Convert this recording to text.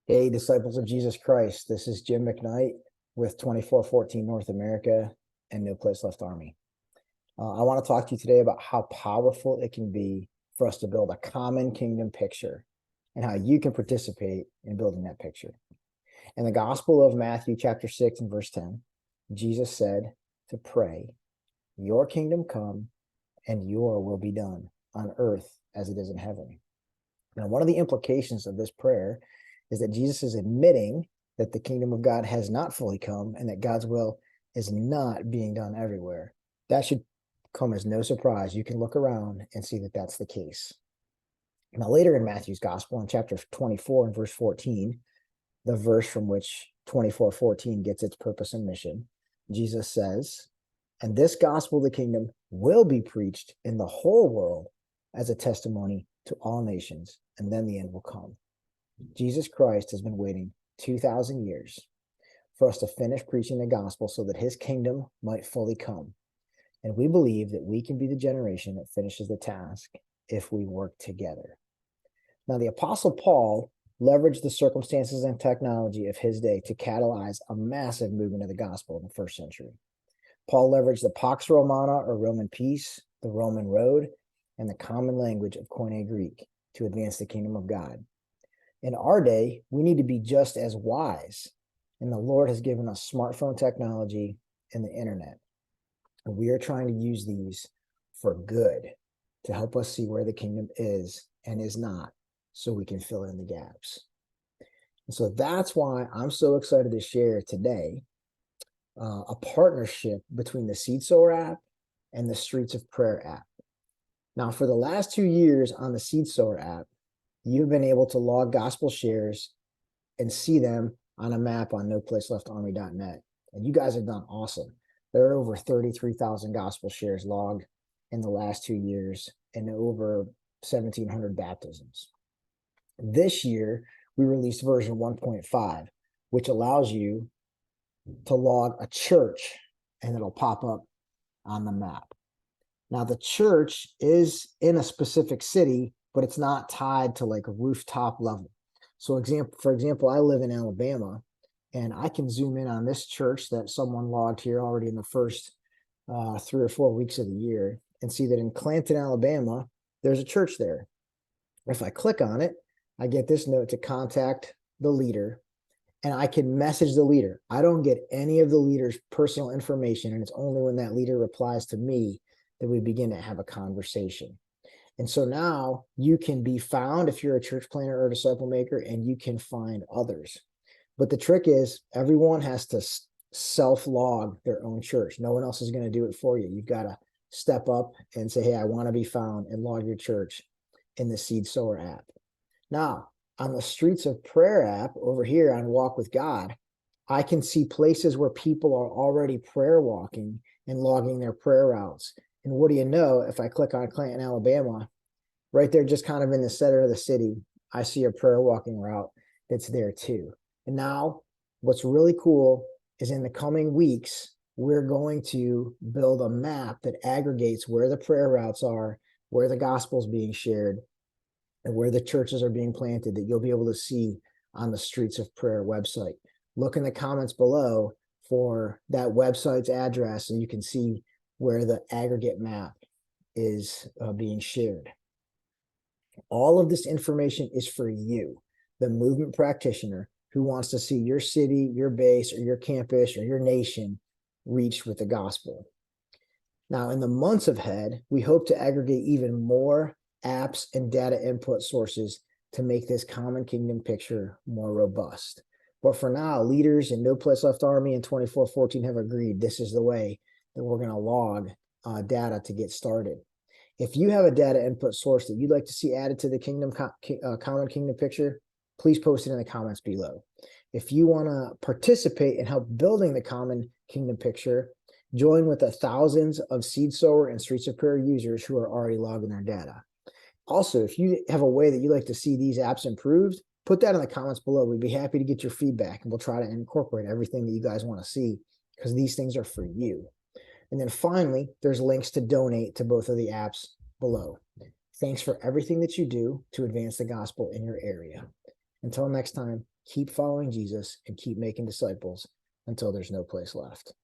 Hey, disciples of Jesus Christ. This is Jim McKnight with 2414 North America and No Place Left Army. I want to talk to you today about how powerful it can be for us to build a common kingdom picture and how you can participate in building that picture. In the Gospel of Matthew, chapter 6 and verse 10, Jesus said to pray, "Your kingdom come and your will be done on earth as it is in heaven." Now, one of the implications of this prayer is that Jesus is admitting that the kingdom of God has not fully come and that God's will is not being done everywhere. That should come as no surprise. You can look around and see that that's the case. Now, later in Matthew's gospel, in chapter 24 and verse 14, the verse from which 24:14 gets its purpose and mission, Jesus says, "And this gospel of the kingdom will be preached in the whole world as a testimony to all nations, and then the end will come." Jesus Christ has been waiting 2,000 years for us to finish preaching the gospel so that his kingdom might fully come. And we believe that we can be the generation that finishes the task if we work together. Now, the Apostle Paul leveraged the circumstances and technology of his day to catalyze a massive movement of the gospel in the first century. Paul leveraged the Pax Romana, or Roman peace, the Roman road, and the common language of Koine Greek to advance the kingdom of God. In our day, we need to be just as wise. And the Lord has given us smartphone technology and the internet. And we are trying to use these for good to help us see where the kingdom is and is not, so we can fill in the gaps. And so that's why I'm so excited to share today a partnership between the Seed Sower app and the Streets of Prayer app. Now, for the last 2 years on the Seed Sower app, you've been able to log gospel shares and see them on a map on noplaceleftarmy.net. And you guys have done awesome. There are over 33,000 gospel shares logged in the last 2 years and over 1,700 baptisms. This year, we released version 1.5, which allows you to log a church and it'll pop up on the map. Now, the church is in a specific city, but it's not tied to like a rooftop level. So for example, I live in Alabama, and I can zoom in on this church that someone logged here already in the first 3 or 4 weeks of the year and see that in Clanton, Alabama, there's a church there. If I click on it, I get this note to contact the leader, and I can message the leader. I don't get any of the leader's personal information, and it's only when that leader replies to me that we begin to have a conversation. And so now you can be found if you're a church planner or a disciple maker, and you can find others. But the trick is everyone has to self-log their own church. No one else is going to do it for you. You've got to step up and say, "Hey, I want to be found," and log your church in the Seed Sower app. Now, on the Streets of Prayer app over here on Walk with God, I can see places where people are already prayer walking and logging their prayer routes. And what do you know, if I click on Clanton, Alabama, right there, just kind of in the center of the city, I see a prayer walking route that's there too. And now what's really cool is in the coming weeks, we're going to build a map that aggregates where the prayer routes are, where the gospel is being shared, and where the churches are being planted, that you'll be able to see on the Streets of Prayer website. Look in the comments below for that website's address, and you can see where the aggregate map is being shared. All of this information is for you, the movement practitioner who wants to see your city, your base, or your campus, or your nation reached with the gospel. Now, in the months ahead, we hope to aggregate even more apps and data input sources to make this common kingdom picture more robust. But for now, leaders in No Place Left Army and 2414 have agreed this is the way that we're going to log data to get started. If you have a data input source that you'd like to see added to the common kingdom picture, please post it in the comments below. If you want to participate and help building the common kingdom picture, join with the thousands of Seed Sower and Streets of Prayer users who are already logging their data. Also, if you have a way that you'd like to see these apps improved, put that in the comments below. We'd be happy to get your feedback, and we'll try to incorporate everything that you guys want to see, because these things are for you. And then finally, there's links to donate to both of the apps below. Thanks for everything that you do to advance the gospel in your area. Until next time, keep following Jesus and keep making disciples until there's no place left.